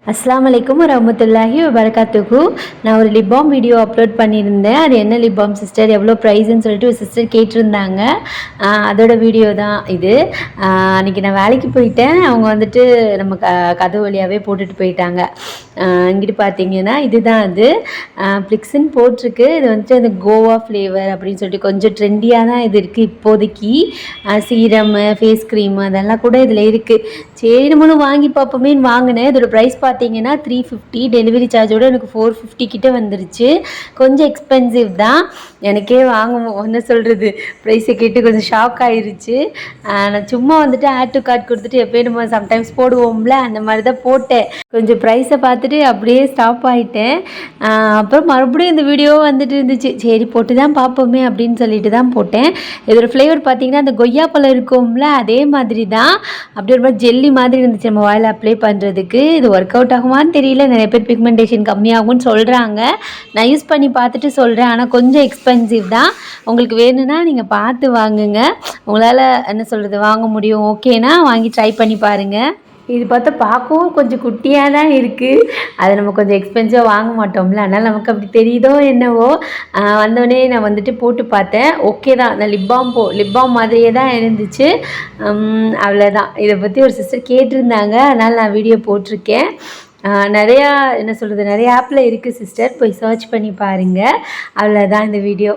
அஸ்ஸலாமு அலைக்கும் வரஹ்மத்துல்லாஹி வபரகாத்துஹு. நான் ஒரு லிப் பாம் வீடியோ அப்லோட் பண்ணியிருந்தேன். அது என்ன லிப் பாம் சிஸ்டர், எவ்வளோ ப்ரைஸ்ன்னு சொல்லிட்டு ஒரு சிஸ்டர் கேட்டிருந்தாங்க. அதோட வீடியோ தான் இது. அன்றைக்கி நான் வேலைக்கு போயிட்டேன். அவங்க வந்துட்டு நம்ம கதவு வழியாகவே போட்டுட்டு போயிட்டாங்க. இங்கிட்டு பார்த்தீங்கன்னா இதுதான் அது ப்ளிக்ஸ்ன்னு போட்டிருக்கு. இது வந்துட்டு அந்த கோவா ஃப்ளேவர் அப்படின்னு சொல்லிட்டு கொஞ்சம் ட்ரெண்டியாக தான் இது இருக்குது இப்போதைக்கு. சீரமு, ஃபேஸ் க்ரீமு அதெல்லாம் கூட இதில் இருக்குது. சரி நம்மளும் வாங்கி பார்ப்போமேன்னு வாங்கினேன். இதோட ப்ரைஸ் பார்த்தீங்கன்னா 350, டெலிவரி சார்ஜோடு எனக்கு 450 கிட்டே வந்துருச்சு. கொஞ்சம் எக்ஸ்பென்சிவ் தான். எனக்கே என்ன சொல்கிறது, ப்ரைஸை கேட்டு கொஞ்சம் ஷாக் ஆகிருச்சு. நான் சும்மா வந்துட்டு ஆட் டு கார்ட் கொடுத்துட்டு எப்போயும் நம்ம சம்டைம்ஸ் போடுவோம்ல, அந்த மாதிரி தான் போட்டேன். கொஞ்சம் ப்ரைஸை பார்த்துட்டு அப்படியே ஸ்டாப் ஆகிட்டேன். அப்புறம் மறுபடியும் இந்த வீடியோ வந்துட்டு இருந்துச்சு. சரி போட்டு தான் பார்ப்போமே அப்படின்னு சொல்லிட்டு தான் போட்டேன். இதோட ஃப்ளேவர் பார்த்தீங்கன்னா அந்த கொய்யாப்பழம் இருக்கும்ல, அதே மாதிரி தான். அப்படி ஒரு மாதிரி ஜெல்லி மாதிரி இருந்துச்சு நம்ம வாயில் அப்ளை பண்ணுறதுக்கு. இது ஒர்க் அவுட் ஆகுமான்னு தெரியல. நிறைய பேர் பிக்மெண்டேஷன் கம்மியாகும்னு சொல்கிறாங்க. நான் யூஸ் பண்ணி பார்த்துட்டு சொல்கிறேன். ஆனால் கொஞ்சம் எக்ஸ்பென்சிவ் தான். உங்களுக்கு வேணும்னா நீங்கள் பார்த்து வாங்குங்க. உங்களால் என்ன சொல்கிறது வாங்க முடியும் ஓகேனா வாங்கி ட்ரை பண்ணி பாருங்கள். இது பார்க்கவும் கொஞ்சம் குட்டியாக தான் இருக்குது. அதை நம்ம கொஞ்சம் எக்ஸ்பென்சிவாக வாங்க மாட்டோம்ல, அதனால் நமக்கு அப்படி தெரியுதோ என்னவோ. வந்தோடனே நான் வந்துட்டு போட்டு பார்த்தேன். ஓகே தான். நான் லிப் பாம் மாதிரியே தான் இருந்துச்சு. அவ்வளோதான். இதை பற்றி ஒரு சிஸ்டர் கேட்டிருந்தாங்க, அதனால் நான் வீடியோ போட்டிருக்கேன். நிறையா என்ன சொல்கிறது, நிறைய ஆப்பில் இருக்குது சிஸ்டர், போய் சர்ச் பண்ணி பாருங்கள். அவ்வளோதான் இந்த வீடியோ.